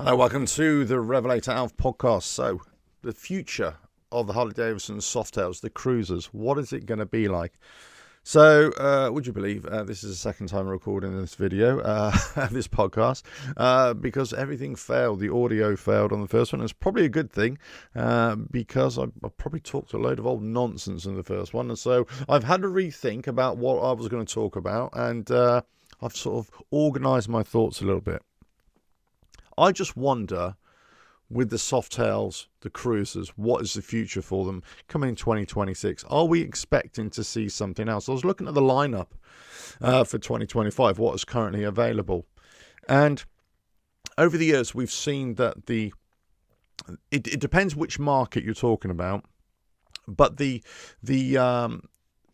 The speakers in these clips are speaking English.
Hello, welcome to the RevelatorAlf podcast. So, the future of the Harley Davidson Softails, the cruisers, what is it going to be like? So, would you believe this is the second time recording this video, this podcast, because everything failed. The audio failed on the first one. It's probably a good thing because I probably talked a load of old nonsense in the first one. And so I've had to rethink about what I was going to talk about, and I've sort of organised my thoughts a little bit. I just wonder, with the Softails, the cruisers, what is the future for them coming in 2026? Are we expecting to see something else? I was looking at the lineup for 2025, what is currently available. And over the years, we've seen that it depends which market you're talking about, but the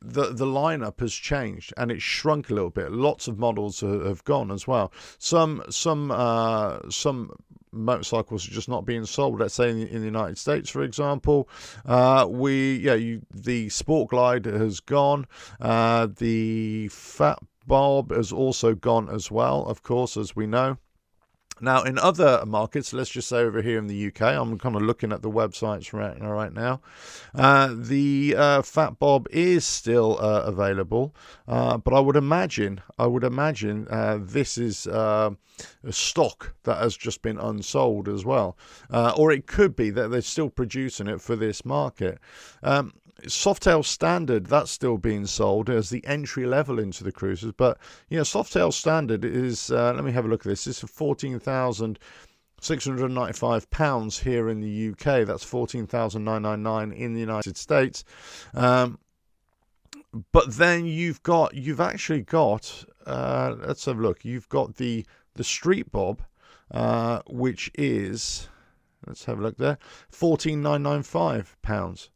lineup has changed and it's shrunk a little bit. Lots of models have gone as well. Some motorcycles are just not being sold. Let's say in the United States, for example, the Sport Glide has gone. The Fat Bob has also gone as well, of course, as we know. Now, in other markets, let's just say over here in the UK, I'm kind of looking at the websites right now. The Fat Bob is still available, but I would imagine this is a stock that has just been unsold as well, or it could be that they're still producing it for this market. Softail Standard, that's still being sold as the entry level into the cruisers, but Softail Standard is let me have a look at this. It's £14,695 here in the UK. That's £14,999 in the United States. But then you've actually got let's have a look. You've got the Street Bob, which is, let's have a look there, £14,995.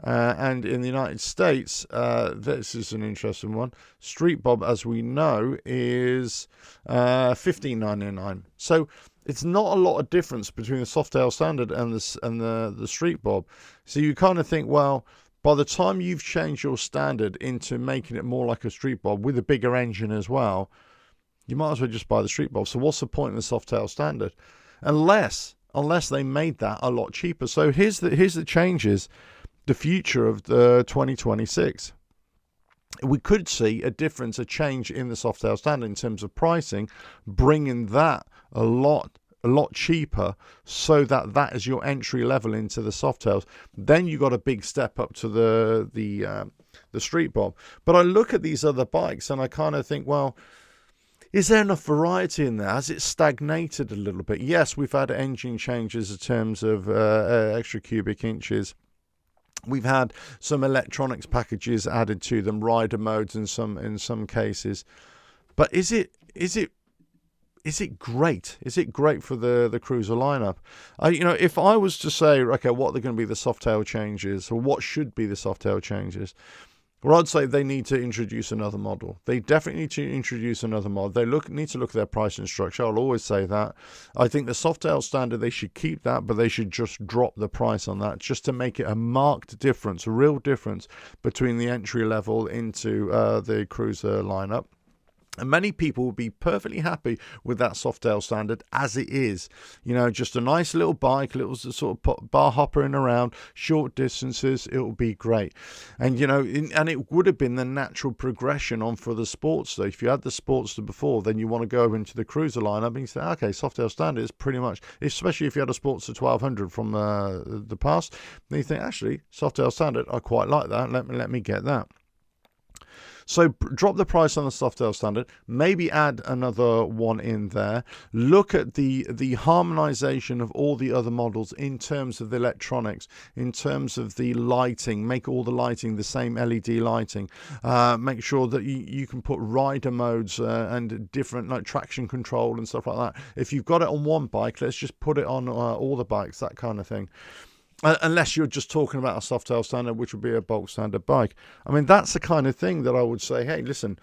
And in the United States, this is an interesting one. Street Bob, as we know, is $15.99. So it's not a lot of difference between the Softail Standard and the Street Bob. So you kind of think, well, by the time you've changed your Standard into making it more like a Street Bob with a bigger engine as well, you might as well just buy the Street Bob. So what's the point in the Softail Standard? Unless they made that a lot cheaper. So here's the changes. The future of the 2026, we could see a change in the Softail Standard in terms of pricing, bringing that a lot cheaper, so that is your entry level into the Softails. Then you got a big step up to the Street Bob. But I look at these other bikes and I kind of think, well, is there enough variety in there? Has it stagnated a little bit? Yes, we've had engine changes in terms of extra cubic inches. We've had some electronics packages added to them, rider modes in some cases. But is it great? Is it great for the cruiser lineup? If I was to say, okay, what are going to be the Softail changes, or what should be the Softail changes? Well, I'd say they need to introduce another model. They definitely need to introduce another model. They need to look at their pricing structure. I'll always say that. I think the Softail Standard, they should keep that, but they should just drop the price on that just to make it a marked difference, a real difference between the entry level into the cruiser lineup. And many people will be perfectly happy with that Softail Standard as it is. Just a nice little bike, little sort of bar hoppering around, short distances. It will be great. And, and it would have been the natural progression on for the Sportster. If you had the Sportster before, then you want to go into the cruiser lineup and you say, okay, Softail Standard is pretty much, especially if you had a Sportster 1200 from the past, then you think, actually, Softail Standard, I quite like that. Let me get that. So drop the price on the Softail Standard, maybe add another one in there. Look at the harmonization of all the other models in terms of the electronics, in terms of the lighting. Make all the lighting the same LED lighting. Make sure that you can put rider modes and different like traction control and stuff like that. If you've got it on one bike, let's just put it on all the bikes, that kind of thing. Unless you're just talking about a Softail Standard, which would be a bulk standard bike. I mean, that's the kind of thing that I would say, hey, listen,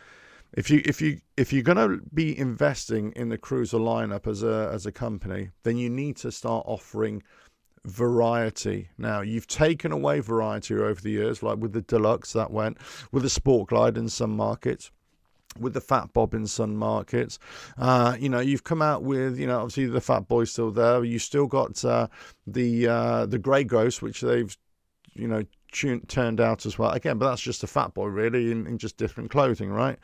if you're going to be investing in the cruiser lineup as a company, then you need to start offering variety. Now, you've taken away variety over the years, like with the Deluxe that went, with the Sport Glide in some markets. with the Fat Bob in some markets. You've come out with, obviously the Fat Boy's still there. You still got the Grey Ghost, which they've, turned out as well. Again, but that's just a Fat Boy really in just different clothing, right?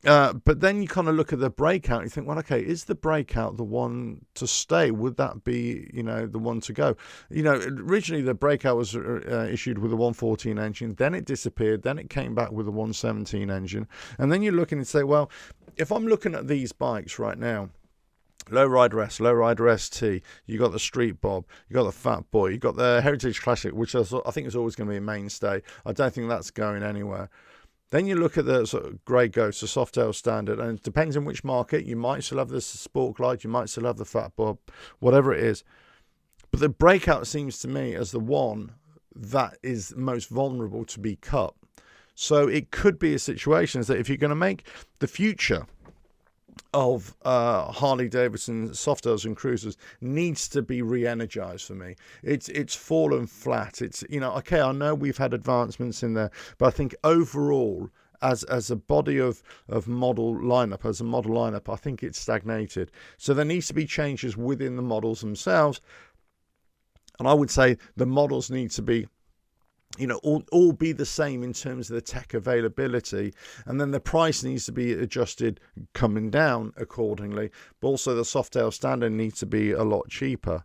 But then you kind of look at the Breakout and you think, well, okay, is the Breakout the one to stay? Would that be, the one to go? Originally the Breakout was issued with a 114 engine, then it disappeared, then it came back with a 117 engine. And then you're looking and say, well, if I'm looking at these bikes right now, Lowrider S, Lowrider ST, you got the Street Bob, you got the Fat Boy, you got the Heritage Classic, which I think is always going to be a mainstay. I don't think that's going anywhere. Then you look at the sort of Grey Ghost, the Softail standard, and it depends on which market. You might still have the Sport Glide, you might still have the Fat Bob, whatever it is. But the Breakout seems to me as the one that is most vulnerable to be cut. So it could be a situation that if you're going to make the future of Harley Davidson Softails and cruisers needs to be re-energized for me. It's fallen flat. It's okay, I know we've had advancements in there, but I think overall as a body of model lineup, I think it's stagnated. So there needs to be changes within the models themselves, and I would say the models need to be all be the same in terms of the tech availability, and then the price needs to be adjusted coming down accordingly, but also the Softail standard needs to be a lot cheaper.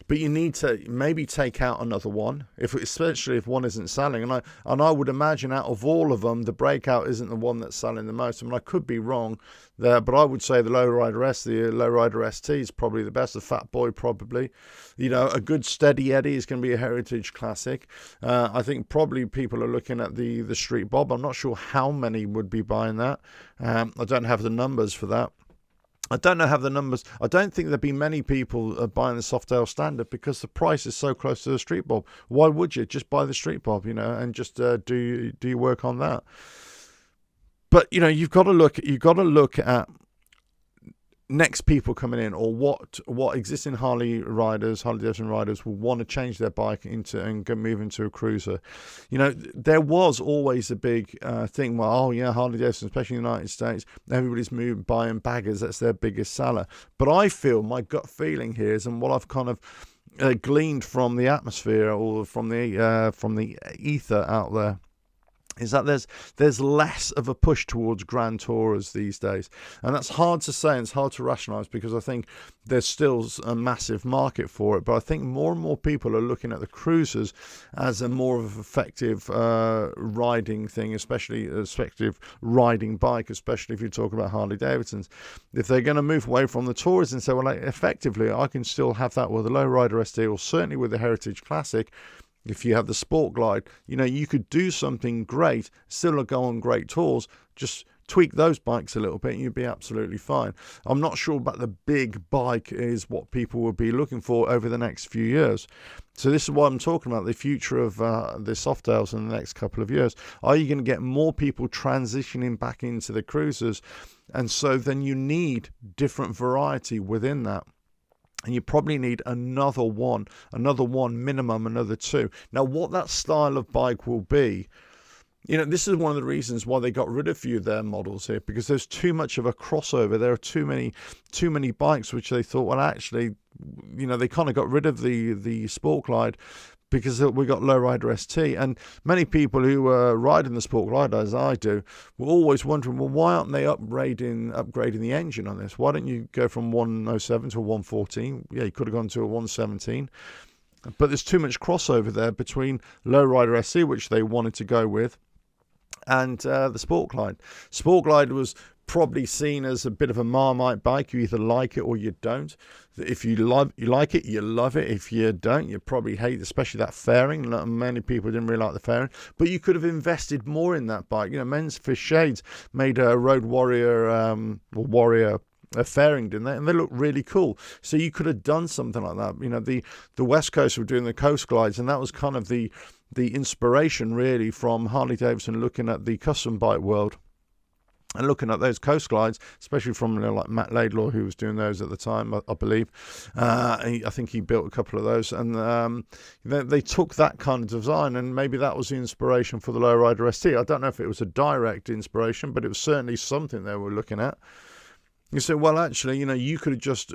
But you need to maybe take out another one, especially if one isn't selling. And I would imagine out of all of them, the Breakout isn't the one that's selling the most. I mean, I could be wrong there, but I would say the Lowrider S, the Lowrider ST is probably the best. The Fat Boy probably. A good Steady Eddie is going to be a Heritage Classic. I think probably people are looking at the Street Bob. I'm not sure how many would be buying that. I don't have the numbers for that. I don't think there'd be many people buying the Softail standard because the price is so close to the Street Bob. Why would you just buy the Street Bob, and just do your work on that? But you've got to look at next people coming in, or what existing Harley Davidson riders will want to change their bike into and move into a cruiser. There was always a big thing where, Harley Davidson, especially in the United States, everybody's buying baggers. That's their biggest seller. But I feel, my gut feeling here is, and what I've kind of gleaned from the atmosphere or from the ether out there, is that there's less of a push towards Grand Tourers these days. And that's hard to say and it's hard to rationalise because I think there's still a massive market for it. But I think more and more people are looking at the cruisers as a more of an effective riding thing, especially effective riding bike, especially if you talk about Harley Davidsons. If they're going to move away from the Tours and say, well, effectively, I can still have that with the Lowrider ST or certainly with the Heritage Classic. If you have the Sport Glide, you could do something great, still go on great tours, just tweak those bikes a little bit and you'd be absolutely fine. I'm not sure about the big bike is what people will be looking for over the next few years. So this is why I'm talking about the future of the Softails in the next couple of years. Are you going to get more people transitioning back into the cruisers? And so then you need different variety within that. And you probably need another one minimum, another two. Now, what that style of bike will be, this is one of the reasons why they got rid of a few of their models here, because there's too much of a crossover. There are too many bikes which they thought, well, actually, they kind of got rid of the Sport Glide because we got Lowrider ST, and many people who were riding the Sport Glide, as I do, were always wondering, well, why aren't they upgrading the engine on this? Why don't you go from 107 to a 114? Yeah, you could have gone to a 117. But there's too much crossover there between Lowrider ST, which they wanted to go with, and the Sport Glide. Sport Glide was probably seen as a bit of a Marmite bike. You either like it or you don't. If you like it, you love it. If you don't, you probably hate it, especially that fairing. Many people didn't really like the fairing, but you could have invested more in that bike. Men's Fish Shades made a Road Warrior a fairing, didn't they? And they look really cool. So you could have done something like that. The West Coast were doing the Coast Glides, and that was kind of the inspiration really from Harley Davidson looking at the custom bike world And looking at those coast glides, especially from like Matt Laidlaw, who was doing those at the time, I believe. I think he built a couple of those. And they took that kind of design, and maybe that was the inspiration for the Lowrider ST. I don't know if it was a direct inspiration, but it was certainly something they were looking at. You say, well, actually, you could have just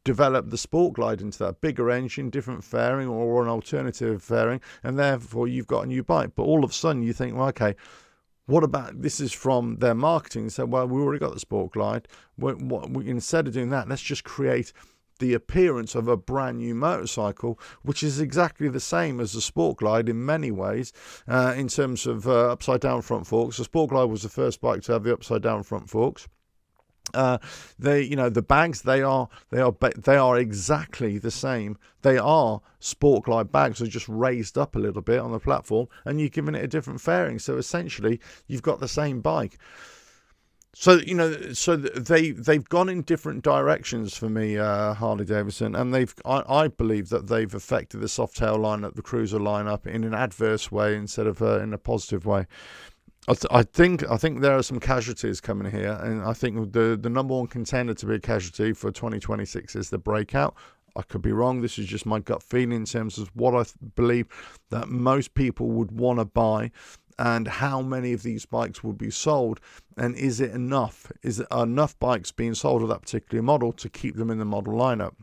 developed the Sport Glide into that bigger engine, different fairing, or an alternative fairing, and therefore you've got a new bike. But all of a sudden you think, well, okay, what about, this is from their marketing, so, well, we already got the Sport Glide. Instead of doing that, let's just create the appearance of a brand new motorcycle, which is exactly the same as the Sport Glide in many ways, in terms of upside down front forks. The Sport Glide was the first bike to have the upside down front forks. The bags, they are exactly the same. They are Sport Glide bags, are just raised up a little bit on the platform, and you're giving it a different fairing. So essentially, you've got the same bike. So they've gone in different directions for me, Harley Davidson, and I believe that they've affected the Softail lineup, the cruiser lineup, in an adverse way instead of in a positive way. I think there are some casualties coming here, and I think the number one contender to be a casualty for 2026 is the Breakout. I could be wrong. This is just my gut feeling in terms of what I believe that most people would want to buy, and how many of these bikes would be sold, and is it enough? Is it enough bikes being sold of that particular model to keep them in the model lineup?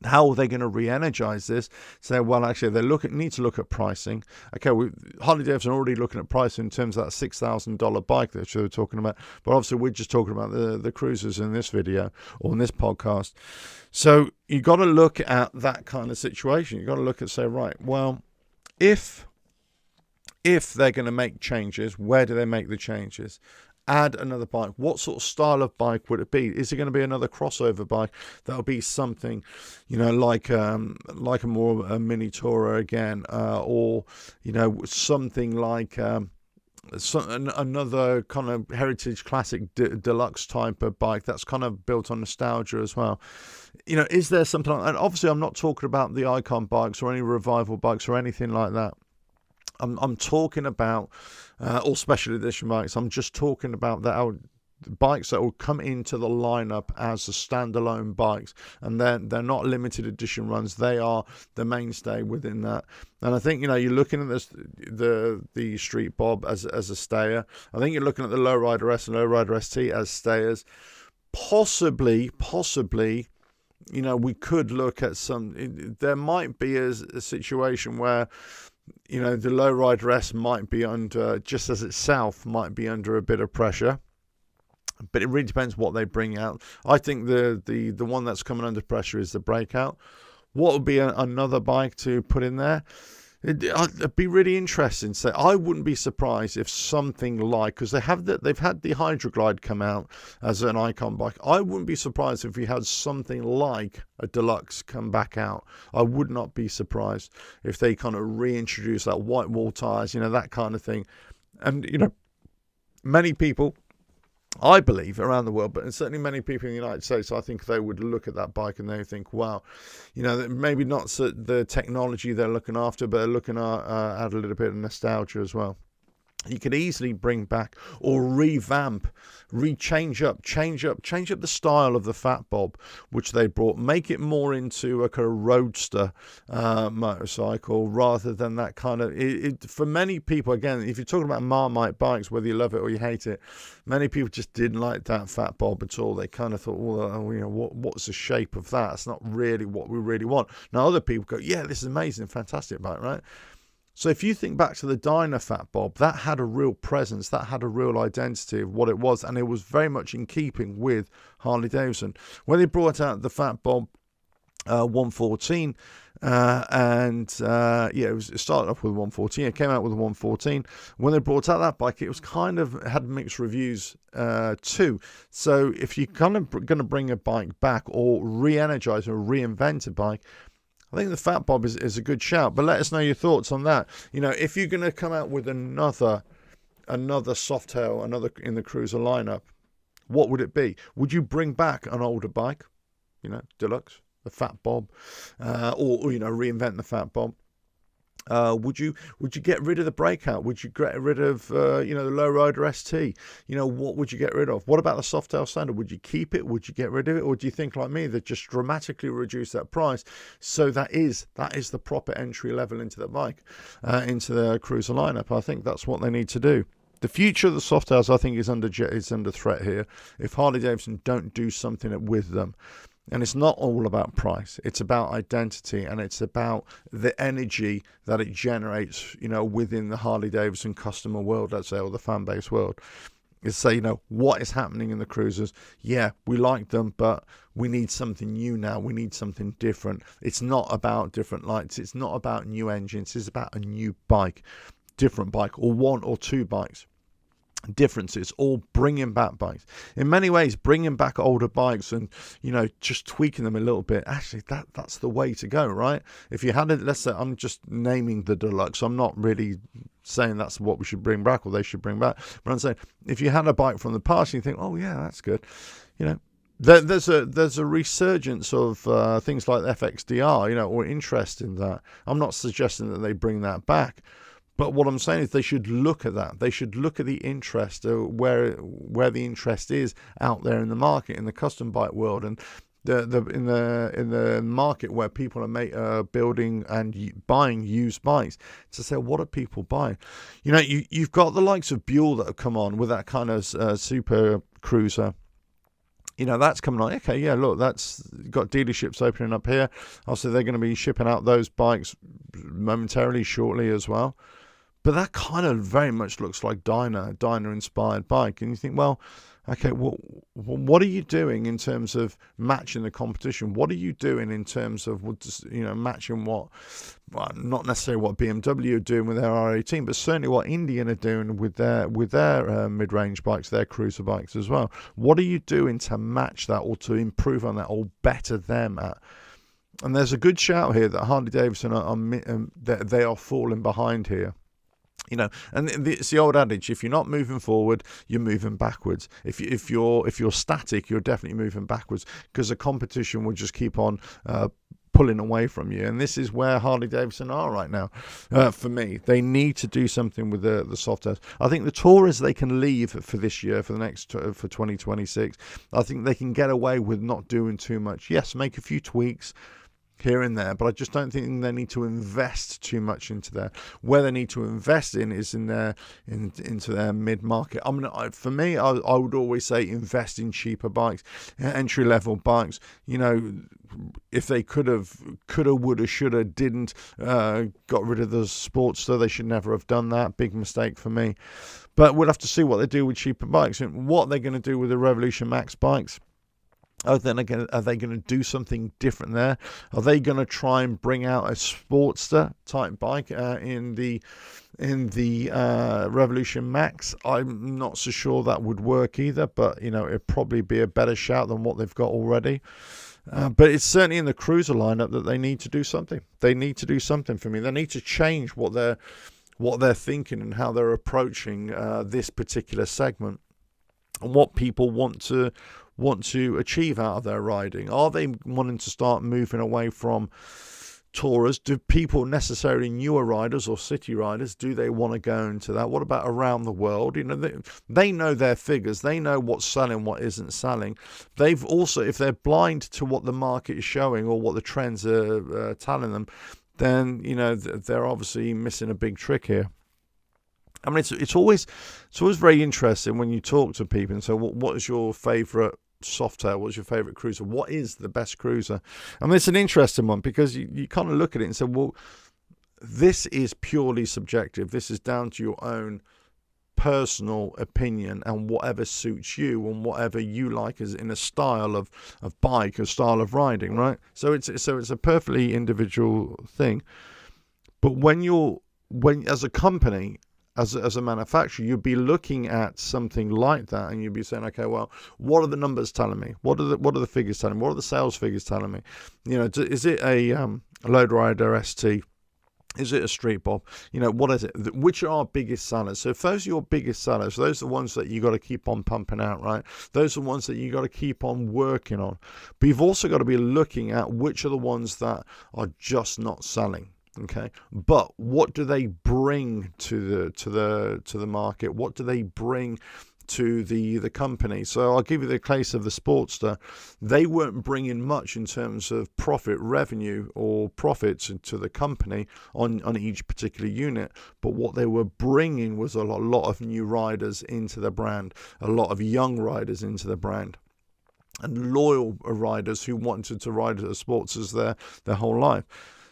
How are they going to re-energize this? Say, well, actually, they need to look at pricing. Okay, Harley Davidson are already looking at pricing in terms of that $6,000 bike that they were talking about. But obviously, we're just talking about the cruisers in this video or in this podcast. So you got to look at that kind of situation. You got to look at, say, right, well, if they're going to make changes, where do they make the changes? Add another bike. What sort of style of bike would it be? Is it going to be another crossover bike? That'll be something, like a more a mini tourer again, or something like another kind of heritage classic deluxe type of bike that's kind of built on nostalgia as well. Is there something like that? Obviously, I'm not talking about the icon bikes or any revival bikes or anything like that. I'm talking about all special edition bikes. I'm just talking about bikes that will come into the lineup as the standalone bikes, and they're not limited edition runs. They are the mainstay within that. And I think you're looking at this, the Street Bob as a stayer. I think you're looking at the Lowrider S and Lowrider ST as stayers. Possibly. We could look at some. There might be a situation where the Lowrider S might be under, just as itself might be under a bit of pressure, but it really depends what they bring out. I think the one that's coming under pressure is the Breakout. What would be another bike to put in there? It'd be really interesting. So I wouldn't be surprised if something like, because they've had the Hydroglide come out as an icon bike. I wouldn't be surprised if we had something like a Deluxe come back out. I would not be surprised if they kind of reintroduce that white wall tires, that kind of thing. And many people, I believe, around the world, but certainly many people in the United States, I think they would look at that bike and they think, wow, maybe not the technology they're looking after, but they're looking at a little bit of nostalgia as well. You could easily bring back or revamp, change up the style of the Fat Bob, which they brought, make it more into a kind of roadster motorcycle rather than that kind of. For many people, again, if you're talking about Marmite bikes, whether you love it or you hate it, many people just didn't like that Fat Bob at all. They kind of thought, well, what's the shape of that? It's not really what we really want. Now other people go, yeah, this is amazing, fantastic bike, right? So if you think back to the Dyna Fat Bob, that had a real presence, that had a real identity of what it was, and it was very much in keeping with Harley Davidson. When they brought out the Fat Bob 114, it started off with 114, it came out with a 114. When they brought out that bike, it was kind of had mixed reviews too. So if you're kind of going to bring a bike back or re-energize or reinvent a bike, I think the Fat Bob is a good shout, but let us know your thoughts on that. If you're going to come out with another Softail, another in the cruiser lineup, what would it be? Would you bring back an older bike, Deluxe, the Fat Bob, or reinvent the Fat Bob? Would you get rid of the Breakout? Would you get rid of the Lowrider ST? What would you get rid of? What about the Softail Standard? Would you keep it? Would you get rid of it? Or do you think like me that just dramatically reduce that price? So that is the proper entry level into the bike, into the cruiser lineup. I think that's what they need to do. The future of the Softails, I think, is under threat here if Harley Davidson don't do something with them. And it's not all about price. It's about identity, and it's about the energy that it generates, within the Harley Davidson customer world, let's say, or the fan base world. Is say, what is happening in the cruisers? Yeah, we like them, but we need something new now. We need something different. It's not about different lights. It's not about new engines. It's about a new bike, different bike, or one or two bikes. Differences, all bringing back bikes. In many ways, bringing back older bikes and just tweaking them a little bit. Actually, that's the way to go, right? If you had it, let's say, I'm just naming the Deluxe. I'm not really saying that's what we should bring back or they should bring back. But I'm saying if you had a bike from the past, and you think, oh yeah, that's good. There's a resurgence of things like FXDR, or interest in that. I'm not suggesting that they bring that back. But what I'm saying is they should look at that. They should look at the interest, where the interest is out there in the market, in the custom bike world, and in the market where people are building and buying used bikes, to say, what are people buying? You've got the likes of Buell that have come on with that kind of super cruiser. That's coming on. Okay, yeah, look, that's got dealerships opening up here. Also, they're going to be shipping out those bikes momentarily, shortly as well. But that kind of very much looks like Dyna-inspired bike. And you think, well, okay, what are you doing in terms of matching the competition? What are you doing in terms of, matching not necessarily what BMW are doing with their R18, but certainly what Indian are doing with their mid-range bikes, their cruiser bikes as well. What are you doing to match that, or to improve on that, or better them at? And there's a good shout here that Harley Davidson they are falling behind here. And it's the old adage: if you're not moving forward, you're moving backwards. If you're static, you're definitely moving backwards, because the competition will just keep on pulling away from you. And this is where Harley Davidson are right now. For me, they need to do something with the Softails. I think the Taurus they can leave for this year, for 2026. I think they can get away with not doing too much. Yes, make a few tweaks here and there, but I just don't think they need to invest too much into there. Where they need to invest in is into their mid-market. For me, I would always say invest in cheaper bikes, entry-level bikes. If they coulda, woulda, shoulda, didn't, got rid of the Sportster, they should never have done that. Big mistake for me. But we'll have to see what they do with cheaper bikes and what they're going to do with the Revolution Max bikes. Are they going to do something different there? Are they going to try and bring out a Sportster type bike in the Revolution Max? I'm not so sure that would work either, but it'd probably be a better shout than what they've got already. But it's certainly in the cruiser lineup that they need to do something. They need to do something for me. They need to change what they're thinking and how they're approaching this particular segment, and what people want to achieve out of their riding. Are they wanting to start moving away from Taurus? Do people necessarily, newer riders or city riders, do they want to go into that? What about around the world? They know their figures. They know what's selling, what isn't selling. They've also, if they're blind to what the market is showing or what the trends are telling them, then they're obviously missing a big trick here. I mean, it's always very interesting when you talk to people and say, what is your favourite Softail? What's your favourite cruiser? What is the best cruiser? I mean, it's an interesting one, because you kind of look at it and say, well, this is purely subjective. This is down to your own personal opinion and whatever suits you and whatever you like as in a style of bike, a style of riding, right? So it's a perfectly individual thing. But when as a company, as a manufacturer, you'd be looking at something like that, and you'd be saying, okay, well, what are the numbers telling me? What are the figures telling me? What are the sales figures telling me? Is it a Lowrider ST? Is it a Street Bob? What is it? Which are our biggest sellers? So if those are your biggest sellers, those are the ones that you got to keep on pumping out, right? Those are the ones that you got to keep on working on. But you've also got to be looking at which are the ones that are just not selling. Okay, but what do they bring to the market? What do they bring to the company? So I'll give you the case of the Sportster. They weren't bringing much in terms of profit, revenue, or profits to the company on each particular unit, but what they were bringing was a lot of new riders into the brand, a lot of young riders into the brand, and loyal riders who wanted to ride the Sportsters their whole life.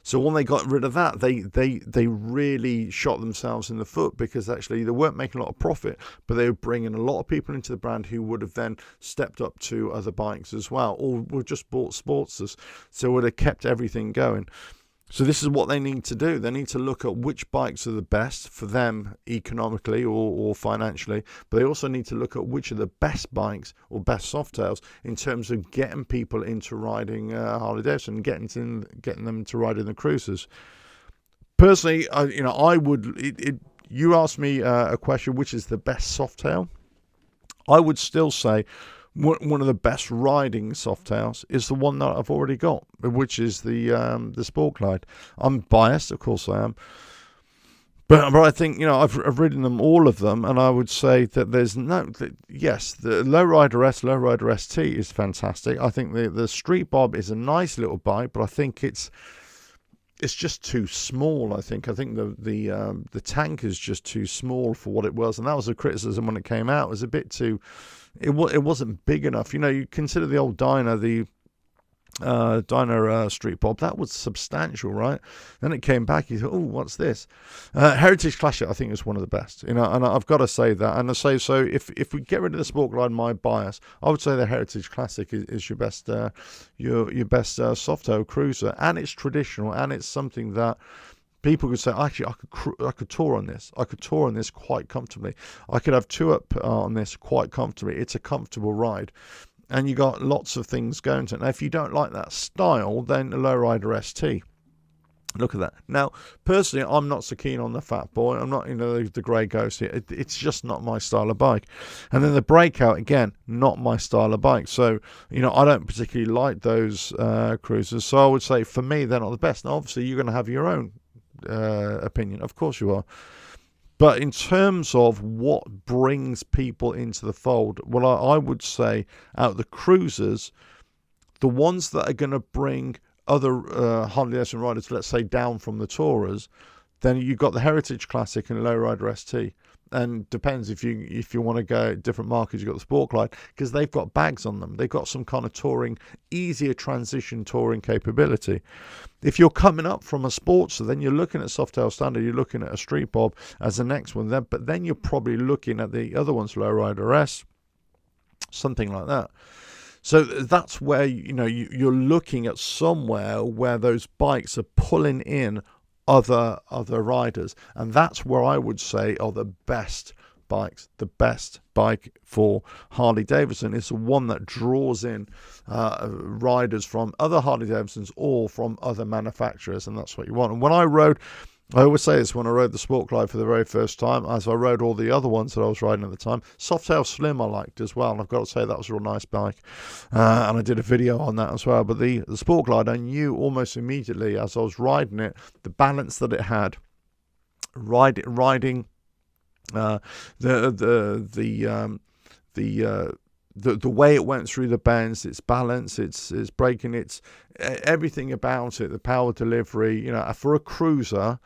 So when they got rid of that, they really shot themselves in the foot, because actually they weren't making a lot of profit, but they were bringing a lot of people into the brand who would have then stepped up to other bikes as well, or would just bought Sportsters. So it would have kept everything going. So this is what they need to do. They need to look at which bikes are the best for them economically or financially, but they also need to look at which are the best bikes or best Softails in terms of getting people into riding Harley Davidson, getting them to ride in the cruisers. Personally, I would. You asked me a question, which is the best Softail? I would still say one of the best riding Softails is the one that I've already got, which is the Sport Glide. I'm biased, of course I am, but I think I've ridden them, all of them, and I would say that there's yes, the Lowrider S, Lowrider ST is fantastic. I think the Street Bob is a nice little bike, but I think it's just too small. I think the tank is just too small for what it was, and that was a criticism when it came out. It was a bit too. It wasn't big enough. You consider the old Dyna, the Dyna Street Bob. That was substantial, right? Then it came back. You thought, oh, what's this? Heritage Classic, I think, is one of the best. And I've got to say that. And I say so. If we get rid of the Sport Glide, my bias, I would say the Heritage Classic is your best your best Softail cruiser, and it's traditional, and it's something that people could say, actually, I could tour on this. I could tour on this quite comfortably. I could have two up on this quite comfortably. It's a comfortable ride. And you got lots of things going to it. Now, if you don't like that style, then the Lowrider ST. Look at that. Now, personally, I'm not so keen on the Fat Boy. I'm not, the Grey Ghost here. It's just not my style of bike. And then the Breakout, again, not my style of bike. So, I don't particularly like those cruisers. So I would say, for me, they're not the best. Now, obviously, you're going to have your own opinion. Of course you are. But in terms of what brings people into the fold, well, I would say out of the cruisers, the ones that are going to bring other Harley Davidson riders, let's say, down from the Tourers, then you've got the Heritage Classic and Lowrider ST. And depends if you want to go different markets, you've got the Sport Glide, because they've got bags on them. They've got some kind of touring, easier transition touring capability. If you're coming up from a Sportster, then you're looking at Softail Standard, you're looking at a Street Bob as the next one. But then you're probably looking at the other ones, Lowrider S, something like that. So that's where you're looking at somewhere where those bikes are pulling in other riders, and that's where I would say are the best bikes. The best bike for Harley Davidson is the one that draws in riders from other Harley Davidsons or from other manufacturers, and that's what you want. And when I always say this, when I rode the Sport Glide for the very first time, as I rode all the other ones that I was riding at the time, Softail Slim I liked as well, and I've got to say that was a real nice bike, and I did a video on that as well. But the Sport Glide, I knew almost immediately as I was riding it, the balance that it had, riding the way it went through the bends, its balance, its braking, its everything about it, the power delivery. For a cruiser,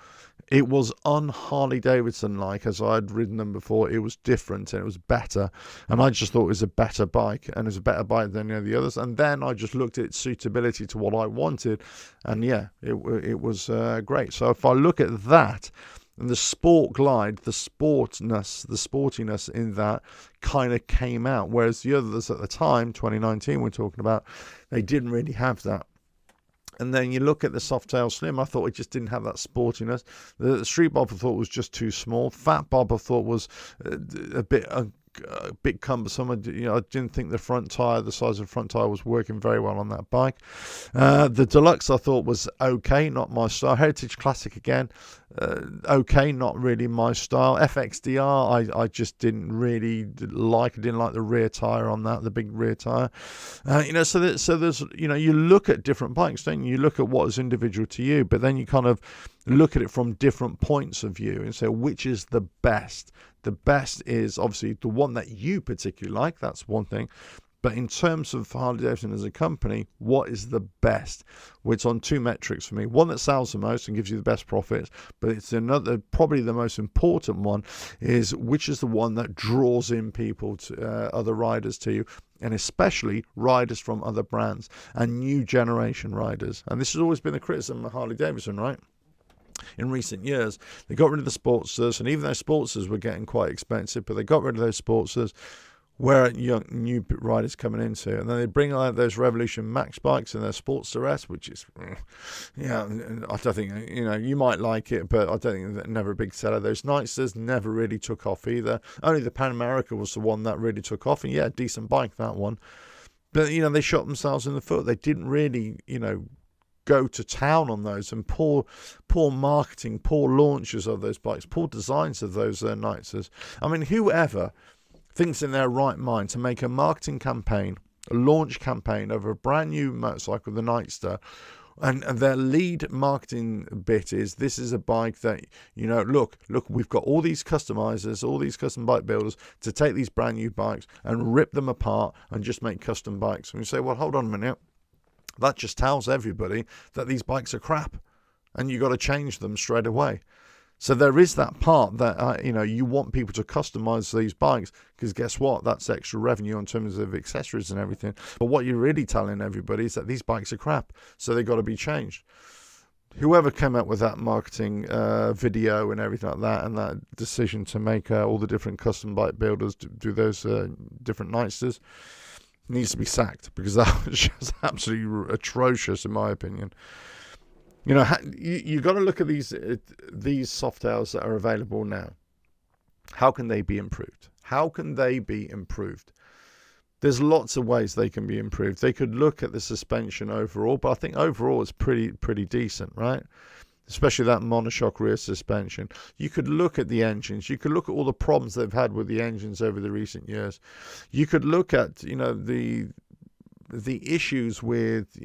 it was un-Harley Davidson like, as I'd ridden them before. It was different and it was better, and I just thought it was a better bike, and it was a better bike than the others. And then I just looked at its suitability to what I wanted, and yeah, it was great. So if I look at that, and the Sport Glide, the sportiness in that kind of came out, whereas the others at the time, 2019 we're talking about, they didn't really have that. And then you look at the Softail Slim, I thought it just didn't have that sportiness. The Street Bob I thought was just too small. Fat Bob I thought was a bit cumbersome. I didn't think the front tyre, the size of the front tyre, was working very well on that bike. The Deluxe I thought was okay, not my style. Heritage Classic again, okay, not really my style. FXDR, I just didn't really like. I didn't like the rear tire on that, the big rear tire. So there's, you look at different bikes, don't you? You look at what is individual to you, but then you kind of look at it from different points of view and say, which is the best? The best is obviously the one that you particularly like. That's one thing. But in terms of Harley Davidson as a company, what is the best? Well, it's on two metrics for me. One that sells the most and gives you the best profits, but it's another, probably the most important one, is which is the one that draws in people, to other riders to you, and especially riders from other brands and new generation riders. And this has always been the criticism of Harley Davidson, right? In recent years, they got rid of the Sportsters, and even though Sportsters were getting quite expensive, but they got rid of those Sportsters, where new riders coming into, and then they bring out those Revolution Max bikes and their Sportster S, which is, I don't think, you might like it, but I don't think they're never a big seller. Those Nightsters never really took off either. Only the Pan America was the one that really took off, and yeah, decent bike, that one. But, they shot themselves in the foot. They didn't really, go to town on those, and poor marketing, poor launches of those bikes, poor designs of those Nightsters. I mean, whoever thinks in their right mind to make a marketing campaign, a launch campaign of a brand new motorcycle, the Nightster, and their lead marketing bit is, this is a bike that, look, we've got all these customizers, all these custom bike builders to take these brand new bikes and rip them apart and just make custom bikes. And you say, well, hold on a minute. That just tells everybody that these bikes are crap and you got to change them straight away. So there is that part that, you want people to customize these bikes, because guess what? That's extra revenue in terms of accessories and everything. But what you're really telling everybody is that these bikes are crap, so they've got to be changed. Whoever came up with that marketing video and everything like that, and that decision to make all the different custom bike builders do those different Nightsters, needs to be sacked, because that was just absolutely atrocious in my opinion. You got to look at these Softails that are available now. How can they be improved? How can they be improved? There's lots of ways they can be improved. They could look at the suspension overall, but I think overall it's pretty decent, right? Especially that monoshock rear suspension. You could look at the engines. You could look at all the problems they've had with the engines over the recent years. You could look at, the issues with,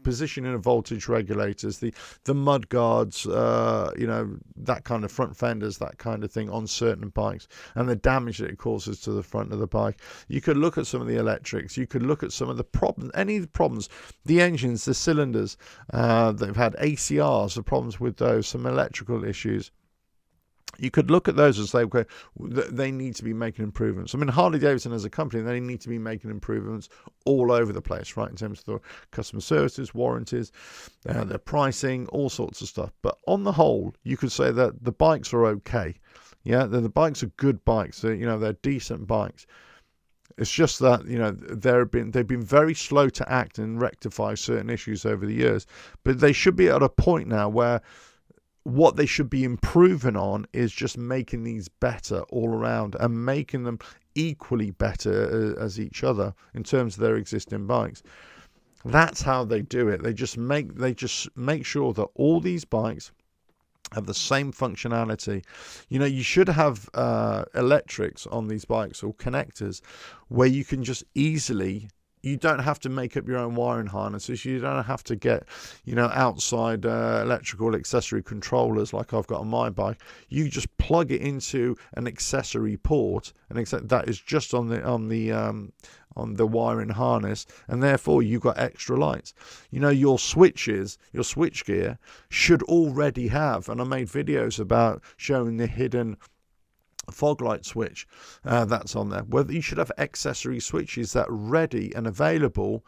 positioning of voltage regulators, the mud guards, that kind of front fenders, that kind of thing on certain bikes, and the damage that it causes to the front of the bike. You could look at some of the electrics. You could look at some of the problems, any of the problems, the engines, the cylinders. They've had ACRs, the problems with those, some electrical issues. You could look at those and say, okay, they need to be making improvements. I mean, Harley Davidson as a company, they need to be making improvements all over the place, right, in terms of the customer services, warranties, their pricing, all sorts of stuff. But on the whole, you could say that the bikes are okay. Yeah, the bikes are good bikes. They're decent bikes. It's just that, they've been very slow to act and rectify certain issues over the years. But they should be at a point now where what they should be improving on is just making these better all around and making them equally better as each other in terms of their existing bikes. That's how they do it. They just make sure that all these bikes have the same functionality. You should have electrics on these bikes or connectors where you can just easily, you don't have to make up your own wiring harnesses. You don't have to get, outside electrical accessory controllers like I've got on my bike. You just plug it into an accessory port, and that is just on the wiring harness, and therefore you've got extra lights. Your switches, your switchgear should already have, and I made videos about showing the hidden fog light switch that's on there, whether you should have accessory switches that are ready and available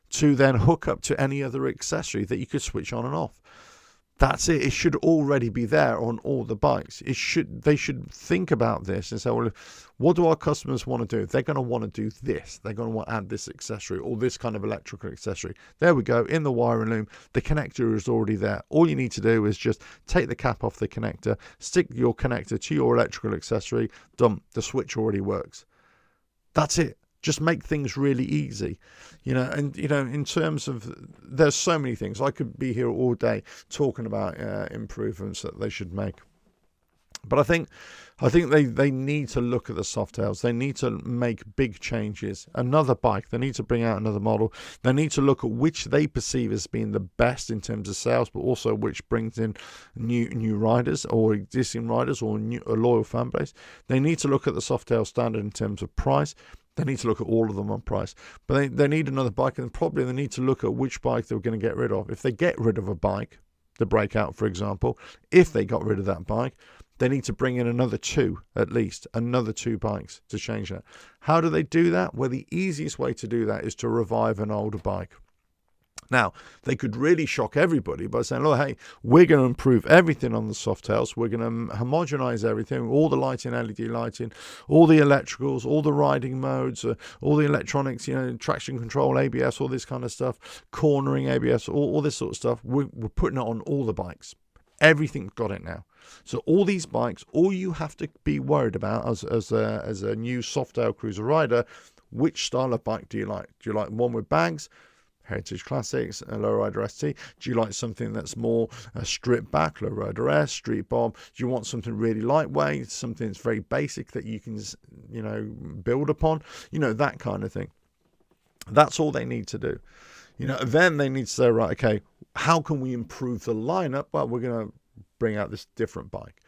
to then hook up to any other accessory that you could switch on and off. That's it. It should already be there on all the bikes. They should think about this and say, well, what do our customers want to do? They're going to want to do this. They're going to want to add this accessory or this kind of electrical accessory. There we go. In the wiring loom, the connector is already there. All you need to do is just take the cap off the connector, stick your connector to your electrical accessory. Done. The switch already works. That's it. Just make things really easy, and, in terms of, there's so many things. I could be here all day talking about improvements that they should make. But I think they need to look at the Softails. They need to make big changes. Another bike. They need to bring out another model. They need to look at which they perceive as being the best in terms of sales, but also which brings in new riders or existing riders or a loyal fan base. They need to look at the Softail standard in terms of price. They need to look at all of them on price. But they need another bike, and probably they need to look at which bike they're going to get rid of. If they get rid of a bike, the Breakout, for example, if they got rid of that bike, they need to bring in another two, at least, another two bikes to change that. How do they do that? Well, the easiest way to do that is to revive an older bike. Now, they could really shock everybody by saying, oh, hey, we're going to improve everything on the Softails. We're going to homogenize everything, all the lighting, LED lighting, all the electricals, all the riding modes, all the electronics, traction control, ABS, all this kind of stuff, cornering, ABS, all this sort of stuff. We're putting it on all the bikes. Everything's got it now. So all these bikes, all you have to be worried about as a new Softail cruiser rider, which style of bike do you like? Do you like one with bags, Heritage Classics, a Lowrider ST? Do you like something that's more stripped back, Lowrider S, Street Bomb? Do you want something really lightweight, something that's very basic that you can, build upon? That kind of thing. That's all they need to do. Then they need to say, right, okay, how can we improve the lineup? Well, we're going to bring out this different bike.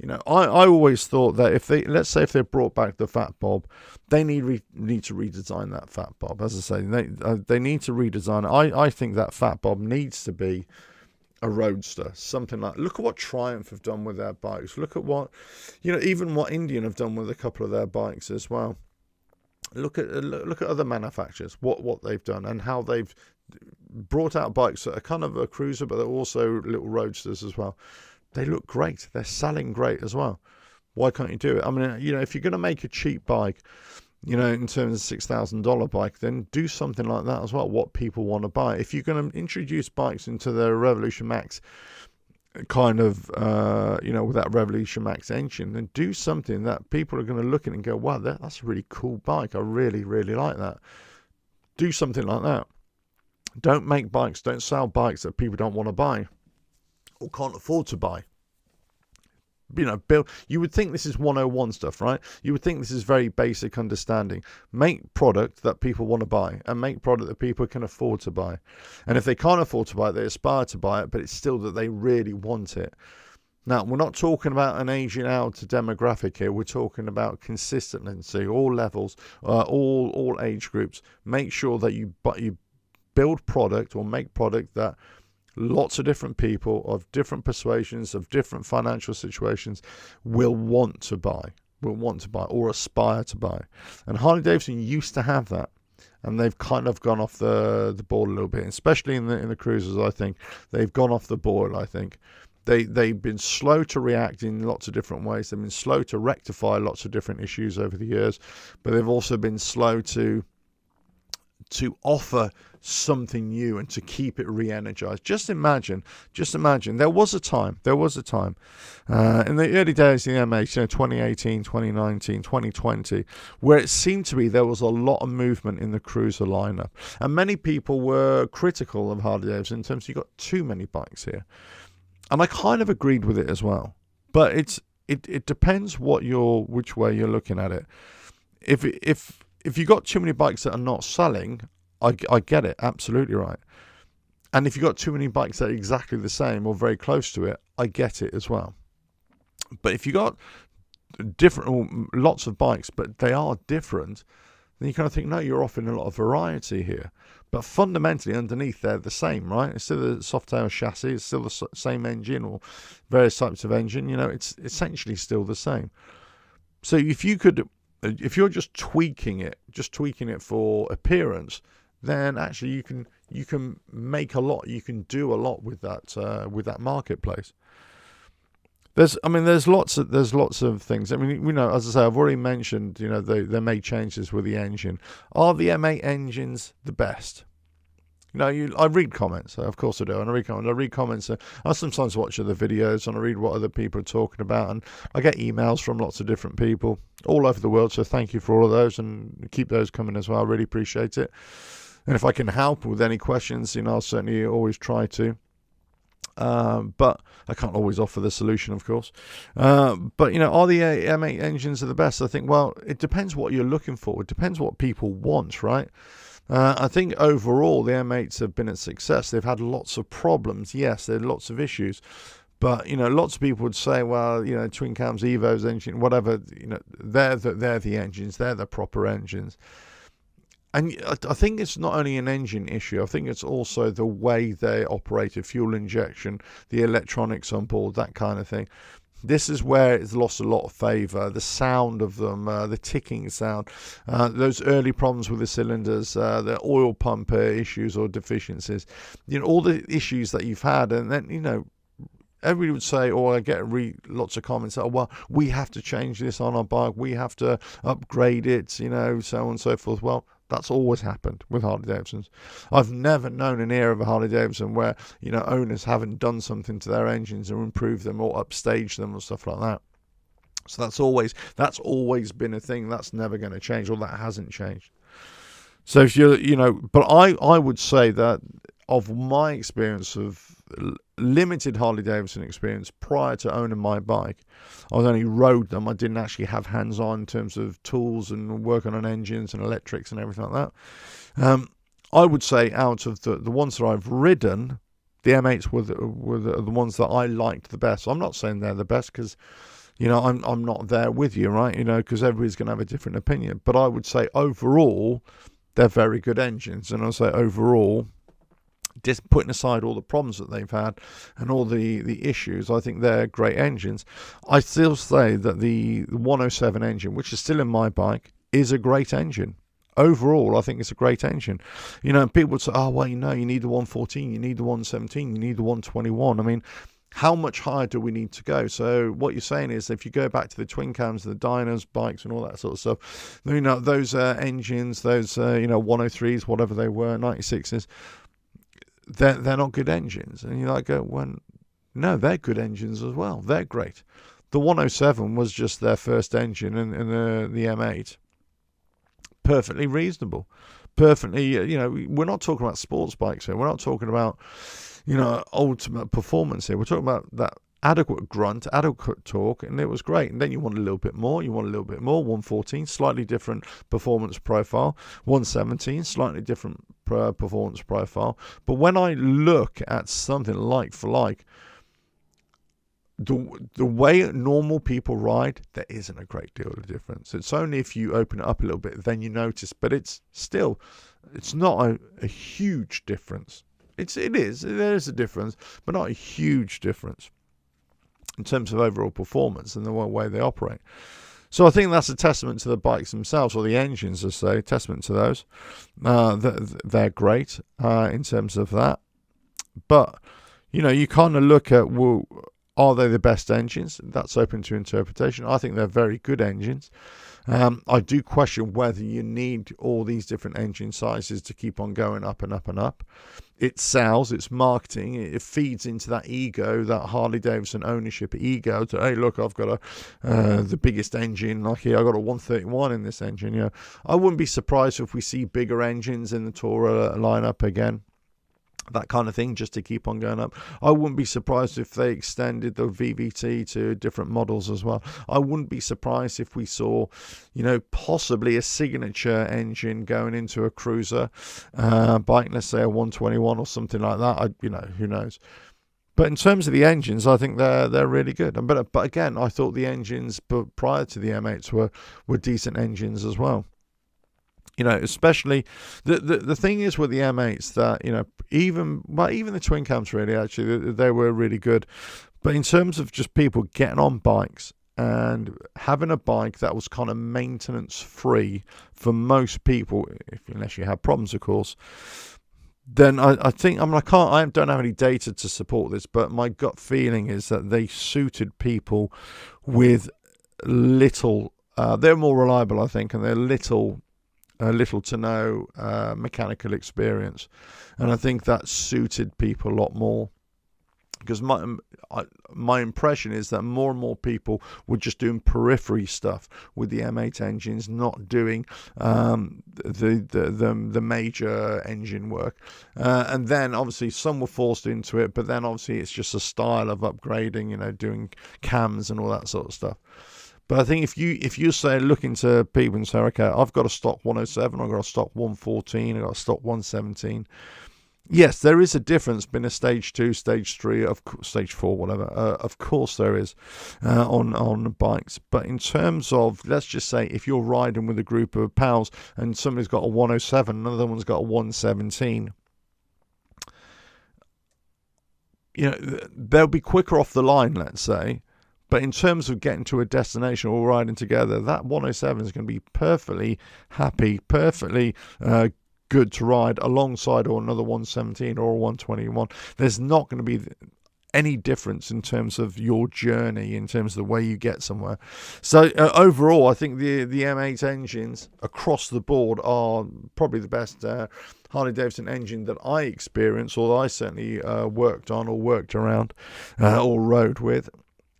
I always thought that if they brought back the Fat Bob, they need to redesign that Fat Bob. As I say, they need to redesign it. I think that Fat Bob needs to be a roadster, something like. Look at what Triumph have done with their bikes. Look at what, even what Indian have done with a couple of their bikes as well. Look at other manufacturers, what they've done and how they've brought out bikes that are kind of a cruiser, but they're also little roadsters as well. They look great. They're selling great as well. Why can't you do it? I mean, if you're going to make a cheap bike, in terms of $6,000 bike, then do something like that as well. What people want to buy. If you're going to introduce bikes into the Revolution Max kind of, with that Revolution Max engine, then do something that people are going to look at and go, wow, that's a really cool bike. I really, really like that. Do something like that. Don't sell bikes that people don't want to buy or can't afford to buy. You would think this is 101 stuff, right? You would think this is very basic understanding. Make product that people want to buy and make product that people can afford to buy. And if they can't afford to buy it, they aspire to buy it, but it's still that they really want it. Now, we're not talking about an aging out demographic here. We're talking about consistency, all levels, all age groups. Make sure that you build product or make product that lots of different people of different persuasions, of different financial situations will want to buy or aspire to buy. And Harley Davidson used to have that, and they've kind of gone off the board a little bit, especially in the cruisers. I think they've gone off the board. I think they've been slow to react in lots of different ways. They've been slow to rectify lots of different issues over the years, but they've also been slow to offer something new and to keep it re-energized. Just imagine, there was a time in the early days of the MH, 2018, 2019, 2020, where it seemed to be there was a lot of movement in the cruiser lineup. And many people were critical of Harley Davidson in terms of you got too many bikes here. And I kind of agreed with it as well. But it depends which way you're looking at it. If you got too many bikes that are not selling, I get it, absolutely right. And if you got too many bikes that are exactly the same or very close to it, I get it as well. But if you got lots of bikes, but they are different, then you kind of think, no, you're offering a lot of variety here. But fundamentally, underneath, they're the same, right? It's still the Softail chassis, it's still the same engine or various types of engine. It's essentially still the same. So if you're just tweaking it for appearance, then actually you can make a lot. You can do a lot with that marketplace. There's lots of things. I mean, as I say, I've already mentioned, they made changes with the engine. Are the M8 engines the best? I read comments. Of course I do. And I read comments. I sometimes watch other videos and I read what other people are talking about. And I get emails from lots of different people all over the world. So thank you for all of those and keep those coming as well. I really appreciate it. And if I can help with any questions, I'll certainly always try to. But I can't always offer the solution, of course. But, are the M8 engines are the best? I think, well, it depends what you're looking for. It depends what people want, right? I think overall the M8s have been a success. They've had lots of problems. Yes, there are lots of issues. But, lots of people would say, well, twin cams, Evos engine, whatever, they're the engines. They're the proper engines. And I think it's not only an engine issue. I think it's also the way they operated, fuel injection, the electronics on board, that kind of thing. This is where it's lost a lot of favour. The sound of them, the ticking sound, those early problems with the cylinders, the oil pump issues or deficiencies, all the issues that you've had. And then, everybody would say, or I get lots of comments, oh, well, we have to change this on our bike. We have to upgrade it, so on and so forth. Well, that's always happened with Harley Davidsons. I've never known an era of a Harley Davidson where, owners haven't done something to their engines or improved them or upstaged them or stuff like that. So that's always been a thing. That's never going to change, or that hasn't changed. So if but I would say that of my experience of limited Harley Davidson experience prior to owning my bike, I was only rode them. I didn't actually have hands-on in terms of tools and working on engines and electrics and everything like that. I would say out of the ones that I've ridden, the M8s were the ones that I liked the best. I'm not saying they're the best because, I'm not there with you, right? Because everybody's going to have a different opinion. But I would say overall, they're very good engines. And I'll say overall, just putting aside all the problems that they've had and all the issues, I think they're great engines. I still say that the 107 engine, which is still in my bike, is a great engine. Overall, I think it's a great engine. People would say, oh, well, you need the 114, you need the 117, you need the 121. I mean, how much higher do we need to go? So what you're saying is if you go back to the twin cams, the Dynas bikes and all that sort of stuff, those engines, those 103s, whatever they were, 96s, they're not good engines. And you're like, well, no, they're good engines as well. They're great. The 107 was just their first engine, and the M8, perfectly reasonable. Perfectly, we're not talking about sports bikes here. We're not talking about, ultimate performance here. We're talking about that adequate grunt, adequate torque, and it was great. And then you want a little bit more, 114, slightly different performance profile, 117, slightly different performance profile. But when I look at something like for like, the way normal people ride, there isn't a great deal of difference. It's only if you open it up a little bit, then you notice, but it's not a huge difference. There is a difference, but not a huge difference in terms of overall performance and the way they operate. So I think that's a testament to the bikes themselves, or the engines, I say, testament to those. They're great in terms of that. But, you kind of look at, well, are they the best engines? That's open to interpretation. I think they're very good engines. I do question whether you need all these different engine sizes to keep on going up and up and up. It sells, it's marketing, it feeds into that ego, that Harley Davidson ownership ego. To, hey, look, I've got the biggest engine. Like here, I've got a 131 in this engine. I wouldn't be surprised if we see bigger engines in the Tourer lineup again. That kind of thing, just to keep on going up. I wouldn't be surprised if they extended the VVT to different models as well. I wouldn't be surprised if we saw, possibly a signature engine going into a cruiser bike, let's say a 121 or something like that. Who knows? But in terms of the engines, I think they're really good. But again, I thought the engines prior to the M8s were decent engines as well. Especially the thing is with the M8s that, even the twin cams really, actually, they were really good. But in terms of just people getting on bikes and having a bike that was kind of maintenance free for most people, unless you have problems, of course, then I think, I don't have any data to support this, but my gut feeling is that they suited people with little, they're more reliable, I think, and they're little to no mechanical experience, and I think that suited people a lot more. because my impression is that more and more people were just doing periphery stuff with the M8 engines, not doing the major engine work. And then obviously some were forced into it, but then obviously it's just a style of upgrading, you know, doing cams and all that sort of stuff. But I think if you say, look into people and say, okay, I've got a stock 107, I've got a stock 114, I've got a stock 117. Yes, there is a difference between a stage 2, stage 3, stage 4, whatever. Of course there is on bikes. But in terms of, let's just say, if you're riding with a group of pals and somebody's got a 107, another one's got a 117, you know, they'll be quicker off the line, let's say. But in terms of getting to a destination or riding together, that 107 is going to be perfectly happy, perfectly good to ride alongside or another 117 or a 121. There's not going to be any difference in terms of your journey, in terms of the way you get somewhere. So overall, I think the M8 engines across the board are probably the best Harley Davidson engine that I experienced, or that I certainly worked on or worked around or rode with.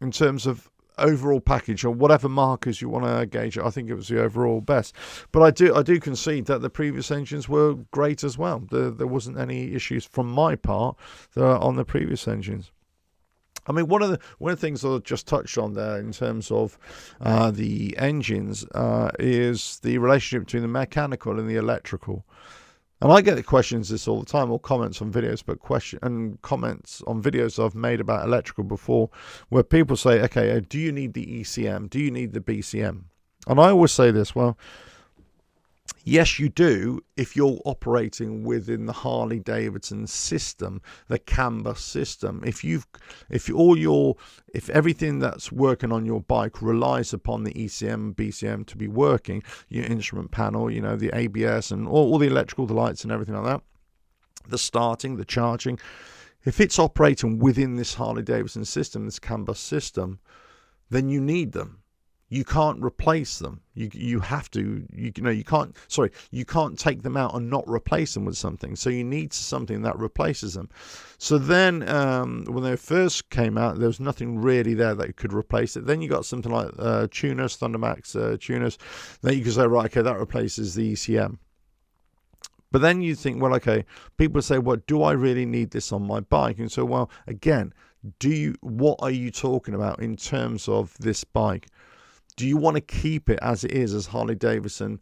In terms of overall package, or whatever markers you want to gauge it, I think it was the overall best. But I do concede that the previous engines were great as well. There wasn't any issues from my part on the previous engines. I mean, one of the things I just touched on there in terms of the engines is the relationship between the mechanical and the electrical. And I get the questions this all the time, or comments on videos, but comments on videos I've made about electrical before, where people say, okay, do you need the ECM? Do you need the BCM? And I always say this, well, yes, you do if you're operating within the Harley Davidson system, the CAN bus system. If everything that's working on your bike relies upon the ECM and BCM to be working, your instrument panel, you know, the ABS and all the electrical, the lights and everything like that, the starting, the charging, if it's operating within this Harley Davidson system, this CAN bus system, then you need them. You can't replace them. You have to. You can't take them out and not replace them with something. So you need something that replaces them. So then, when they first came out, there was nothing really there that could replace it. Then you got something like tuners, Thundermax tuners, that you can say, right, okay, that replaces the ECM. But then you think, well, okay, people say, well, do I really need this on my bike? And so, well, again, what are you talking about in terms of this bike? Do you want to keep it as it is, as Harley Davidson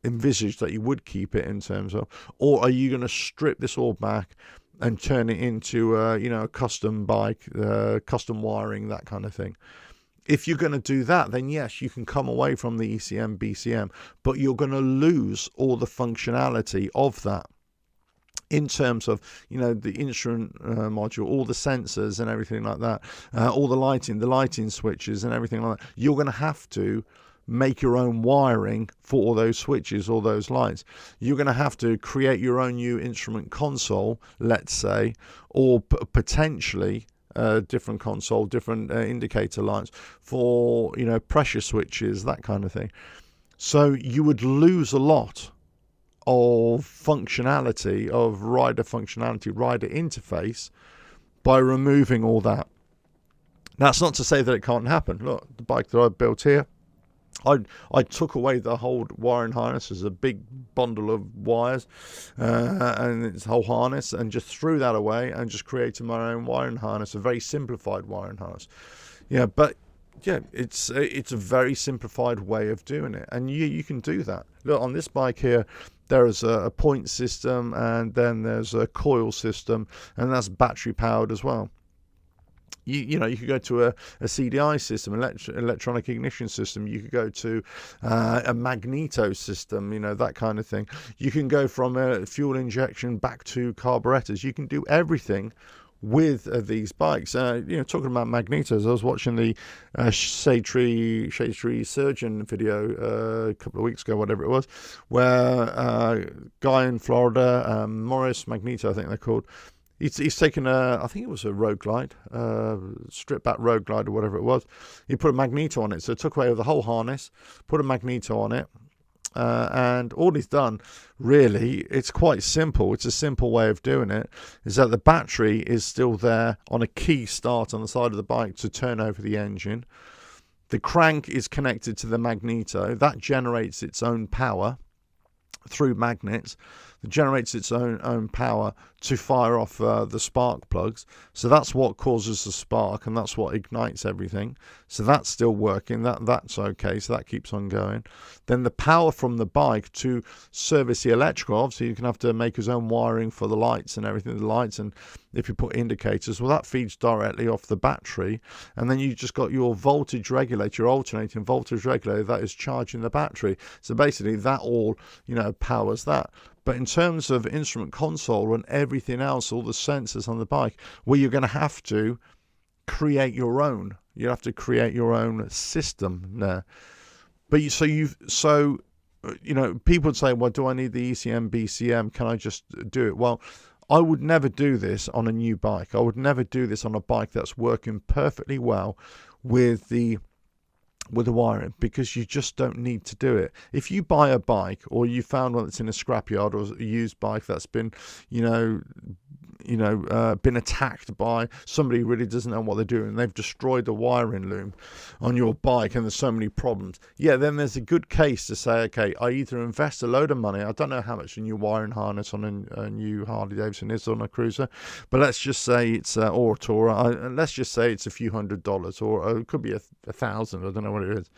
envisaged that you would keep it in terms of, or are you going to strip this all back and turn it into a custom bike, custom wiring, that kind of thing? If you're going to do that, then yes, you can come away from the ECM, BCM, but you're going to lose all the functionality of that. In terms of, the instrument module, all the sensors and everything like that, all the lighting switches and everything like that, you're going to have to make your own wiring for all those switches, all those lights. You're going to have to create your own new instrument console, let's say, or potentially different console, different indicator lights for, pressure switches, that kind of thing. So you would lose a lot of functionality, of rider functionality, rider interface, by removing all that. That's not to say that it can't happen. Look, the bike that I built here, I took away the whole wiring harness as a big bundle of wires and its whole harness, and just threw that away and just created my own wiring harness, a very simplified wiring harness. It's a very simplified way of doing it, and you can do that. Look, on this bike here, there is a point system, and then there's a coil system, and that's battery powered as well. You could go to a CDI system, electronic ignition system. You could go to a magneto system, that kind of thing. You can go from a fuel injection back to carburetors. You can do everything with these bikes. Talking about magnetos, I was watching the Shade Tree Surgeon video a couple of weeks ago, whatever it was, where a guy in Florida, Morris Magneto, I think they're called, he's taken I think it was a Road Glide, stripped back Road Glide or whatever it was. He put a magneto on it, so it took away the whole harness, put a magneto on it, And all he's done, really, it's quite simple. It's a simple way of doing it, is that the battery is still there on a key start on the side of the bike to turn over the engine. The crank is connected to the magneto. That generates its own power through magnets. It generates its own power to fire off the spark plugs. So that's what causes the spark, and that's what ignites everything. So that's still working. That's okay. So that keeps on going. Then the power from the bike to service the electrical. Obviously, you can have to make his own wiring for the lights and everything. The lights, and if you put indicators, well, that feeds directly off the battery. And then you just got your voltage regulator, your alternating voltage regulator that is charging the battery. So basically, that all powers that. But in terms of instrument console and everything else, all the sensors on the bike, well, you're going to have to create your own. You have to create your own system there. But people would say, well, do I need the ECM, BCM? Can I just do it? Well, I would never do this on a new bike. I would never do this on a bike that's working perfectly well with the wiring, because you just don't need to do it. If you buy a bike, or you found one that's in a scrapyard, or a used bike that's been been attacked by somebody who really doesn't know what they're doing, they've destroyed the wiring loom on your bike, and there's so many problems, then there's a good case to say, okay, I either invest a load of money. I don't know how much a new wiring harness on a new Harley Davidson is on a cruiser, but let's just say it's or a Tourer, let's just say it's a few $100s, or it could be $1,000. I don't know what it is.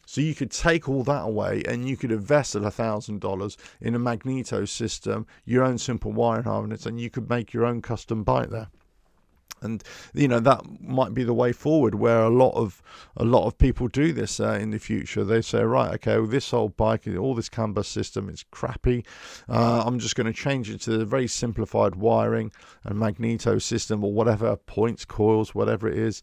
So you could take all that away, and you could invest at $1,000 in a magneto system, your own simple wiring harness, and you could make your own custom bike there. And that might be the way forward, where a lot of people do this in the future. They say, right, okay, well, this old bike, all this CAN bus system, it's crappy. I'm just going to change it to a very simplified wiring and magneto system, or whatever, points, coils, whatever it is.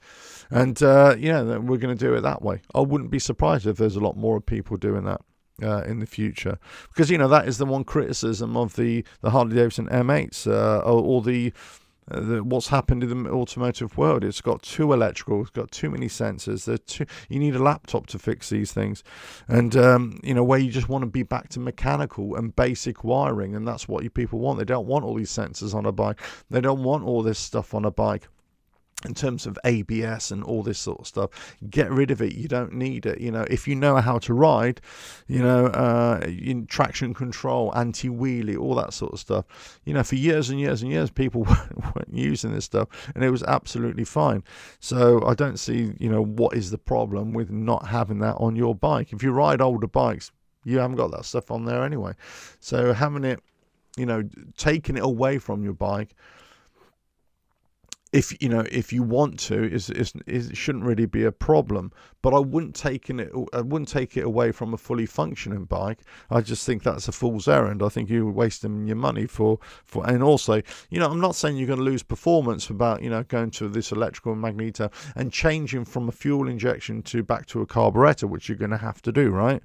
And we're going to do it that way. I wouldn't be surprised if there's a lot more people doing that in the future, because that is the one criticism of the Harley Davidson M8s, or what's happened in the automotive world. It's got too electrical, it's got too many sensors. You need a laptop to fix these things, and where you just want to be back to mechanical and basic wiring, and that's what you people want. They don't want all these sensors on a bike. They don't want all this stuff on a bike. In terms of ABS and all this sort of stuff, get rid of it. You don't need it. If you know how to ride, in traction control, anti-wheelie, all that sort of stuff. For years and years and years, people weren't using this stuff, and it was absolutely fine. So I don't see, what is the problem with not having that on your bike. If you ride older bikes, you haven't got that stuff on there anyway. So having it, taking it away from your bike, if you want to, it shouldn't really be a problem. But I wouldn't take it away from a fully functioning bike. I just think that's a fool's errand. I think you're wasting your money for and also, I'm not saying you're going to lose performance about going to this electrical magneto and changing from a fuel injection back to a carburetor, which you're going to have to do, right?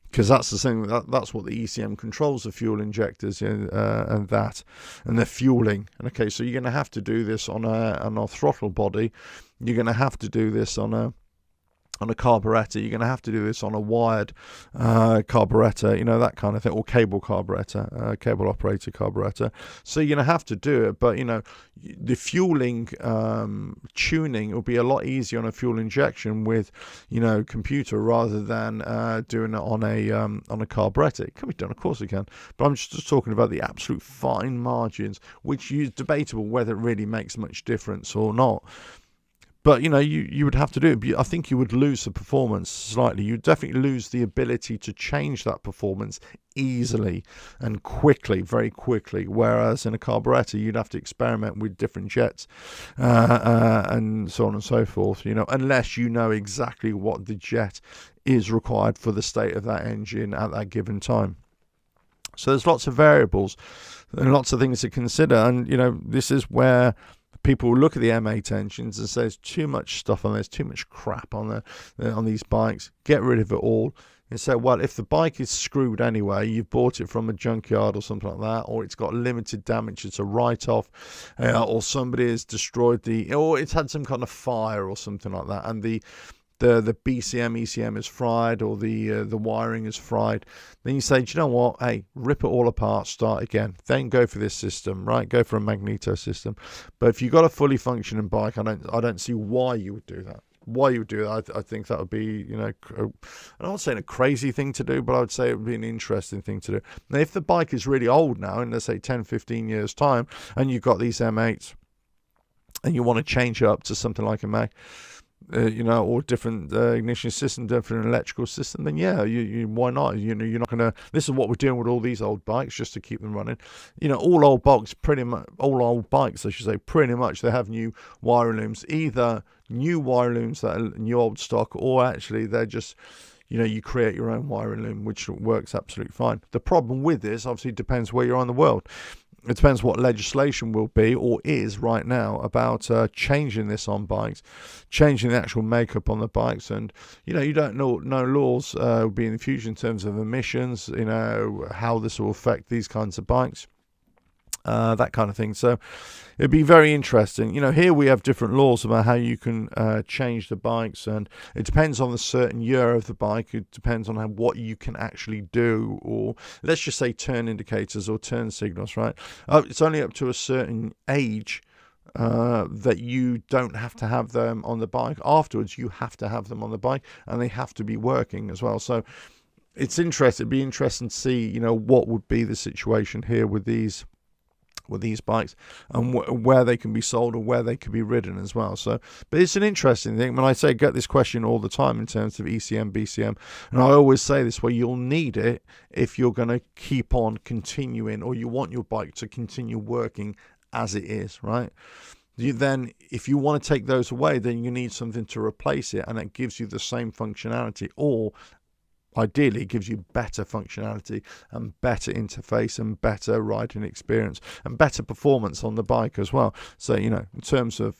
Because that's the thing. That's what the ECM controls, the fuel injectors, and the fueling. And okay, so you're going to have to do this on a throttle body. You're going to have to do this on a carburetor. You're going to have to do this on a wired carburetor, that kind of thing, or cable carburetor, cable operator carburetor. So you're going to have to do it, but the fueling tuning will be a lot easier on a fuel injection with computer, rather than doing it on a carburetor. It can be done, of course it can, but I'm just talking about the absolute fine margins, which is debatable whether it really makes much difference or not. But, you would have to do it. But I think you would lose the performance slightly. You'd definitely lose the ability to change that performance easily and quickly, very quickly. Whereas in a carburetor, you'd have to experiment with different jets and so on and so forth, unless you know exactly what the jet is required for the state of that engine at that given time. So there's lots of variables and lots of things to consider. And, this is where people look at the M8 engines and say there's too much stuff on there, there's too much crap on these bikes, get rid of it all. And say, well, if the bike is screwed anyway, you've bought it from a junkyard or something like that, or it's got limited damage, it's a write-off, or somebody has destroyed or it's had some kind of fire or something like that, and the the BCM, ECM is fried, or the wiring is fried, then you say, do you know what? Hey, rip it all apart, start again. Then go for this system, right? Go for a magneto system. But if you've got a fully functioning bike, I don't see why you would do that. I think that would be, I'm not saying a crazy thing to do, but I would say it would be an interesting thing to do. Now, if the bike is really old now, in let's say 10, 15 years time, and you've got these M8s, and you want to change it up to something like a Mac, or different ignition system, different electrical system, then yeah, you why not? You're not gonna. This is what we're doing with all these old bikes, just to keep them running. All old bikes, pretty much they have new wire looms, either new wire looms that are new old stock, or actually they're just, you create your own wiring loom, which works absolutely fine. The problem with this obviously depends where you are in the world. It depends what legislation will be or is right now about changing this on bikes, changing the actual makeup on the bikes. And, you don't know laws will be in the future in terms of emissions, how this will affect these kinds of bikes. That kind of thing. So it'd be very interesting. Here we have different laws about how you can change the bikes, and it depends on the certain year of the bike. It depends on what you can actually do, or let's just say turn indicators or turn signals, right? It's only up to a certain age that you don't have to have them on the bike. Afterwards, you have to have them on the bike, and they have to be working as well. So it's interesting. It'd be interesting to see, what would be the situation here with these bikes, and where they can be sold or where they could be ridden as well. So, but it's an interesting thing. When I say get this question all the time in terms of ECM, BCM, and I always say this, where you'll need it if you're going to keep on continuing, or you want your bike to continue working as it is, right? Then if you want to take those away, then you need something to replace it, and it gives you the same functionality, or ideally it gives you better functionality and better interface and better riding experience and better performance on the bike as well. So, in terms of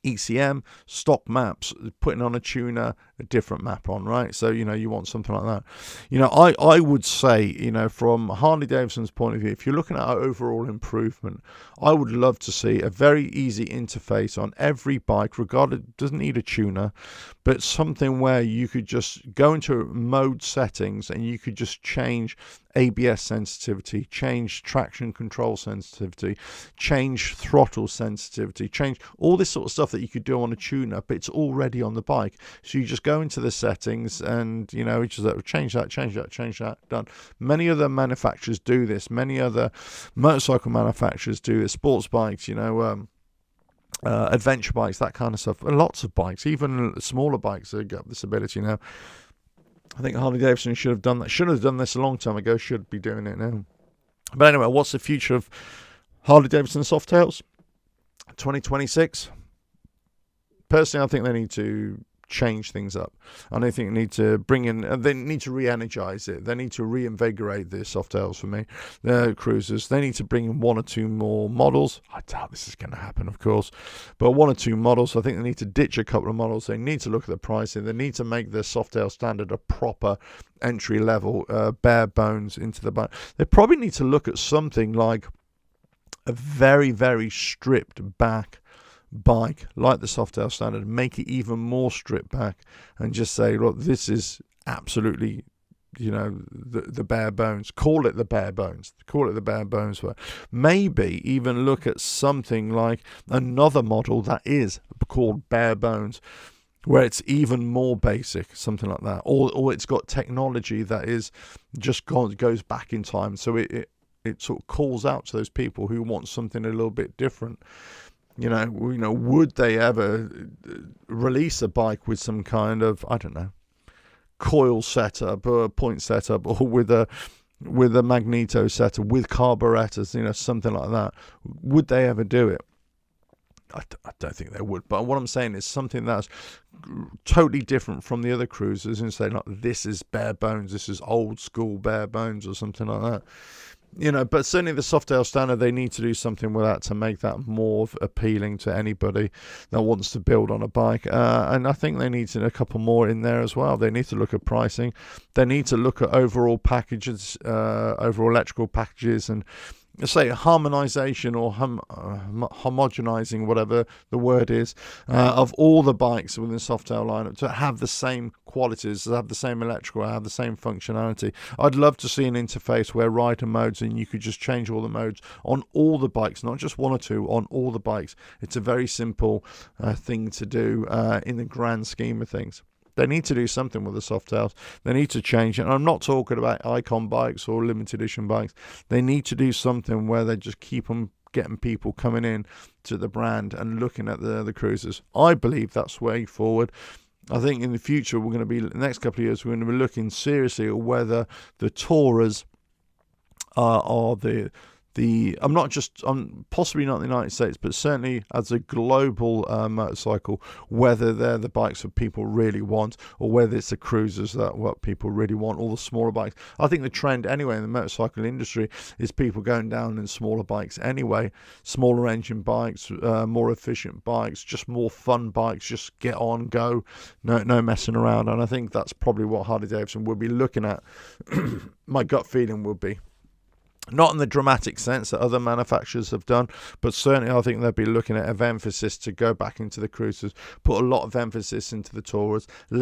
ECM, stock maps, putting on a tuner, a different map on, right? So, you want something like that. I would say, from Harley Davidson's point of view, if you're looking at our overall improvement, I would love to see a very easy interface on every bike, regardless, doesn't need a tuner, but something where you could just go into mode settings and you could just change ABS sensitivity, change traction control sensitivity, change throttle sensitivity, change all this sort of stuff that you could do on a tuner, but it's already on the bike. So you just go into the settings and, just change that, done. Many other manufacturers do this. Many other motorcycle manufacturers do this. Sports bikes, adventure bikes, that kind of stuff. Lots of bikes, even smaller bikes, have got this ability now. I think Harley Davidson should have done that. Should have done this a long time ago. Should be doing it now. But anyway, what's the future of Harley Davidson Softails? 2026. Personally, I think they need to change things up. I don't think they need to bring in, they need to re-energize it. They need to reinvigorate the Softails for me. The cruisers, they need to bring in one or two more models. I doubt this is going to happen, of course, but one or two models. I think they need to ditch a couple of models. They need to look at the pricing. They need to make the Softail standard a proper entry level, bare bones into the bike. They probably need to look at something like a very, very stripped back bike like the Softail standard, make it even more stripped back, and just say, look, this is absolutely, the bare bones. Call it the bare bones. Maybe even look at something like another model that is called bare bones, where it's even more basic, something like that, or it's got technology that is just goes back in time, so it sort of calls out to those people who want something a little bit different. Would they ever release a bike with some kind of, I don't know, coil setup or point setup, or with a magneto setup with carburetors, something like that? Would they ever do it? I don't think they would. But what I'm saying is something that's totally different from the other cruisers, and say, like, this is bare bones, this is old school bare bones, or something like that. But certainly the Softail standard, they need to do something with that to make that more appealing to anybody that wants to build on a bike. And I think they need a couple more in there as well. They need to look at pricing. They need to look at overall packages, overall electrical packages, and say harmonization or homogenizing, whatever the word is, of all the bikes within the Softail lineup to have the same qualities, to have the same electrical, have the same functionality. I'd love to see an interface where rider modes, and you could just change all the modes on all the bikes, not just one or two, on all the bikes. It's a very simple thing to do in the grand scheme of things. They need to do something with the Softails. They need to change it. And I'm not talking about icon bikes or limited edition bikes. They need to do something where they just keep them getting people coming in to the brand and looking at the cruisers. I believe that's the way forward. I think in the future, we're going to be, the next couple of years, we're going to be looking seriously at whether the Tourers are I'm not just, possibly not in the United States, but certainly as a global motorcycle, whether they're the bikes that people really want, or whether it's the cruisers that what people really want, all the smaller bikes. I think the trend anyway in the motorcycle industry is people going down in smaller bikes anyway, smaller engine bikes, more efficient bikes, just more fun bikes, just get on, go, no messing around. And I think that's probably what Harley Davidson will be looking at. My gut feeling would be. Not in the dramatic sense that other manufacturers have done, but certainly I think they'll be looking at an emphasis to go back into the cruisers, put a lot of emphasis into the Tourers, go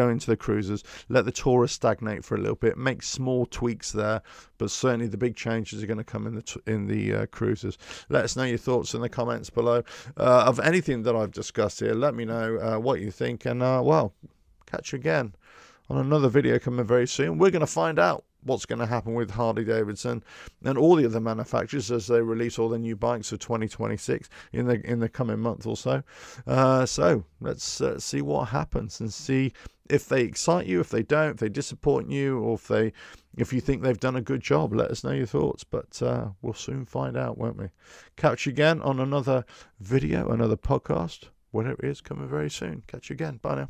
into the cruisers, let the Tourers stagnate for a little bit, make small tweaks there, but certainly the big changes are going to come in the cruisers. Let us know your thoughts in the comments below of anything that I've discussed here. Let me know what you think, and well, catch you again on another video coming very soon. We're going to find out what's going to happen with Harley Davidson and all the other manufacturers as they release all their new bikes for 2026 in the coming month or so. So let's see what happens and see if they excite you, if they don't, if they disappoint you, or if you think they've done a good job. Let us know your thoughts, but we'll soon find out, won't we? Catch you again on another video, another podcast, whatever it is, coming very soon. Catch you again. Bye now.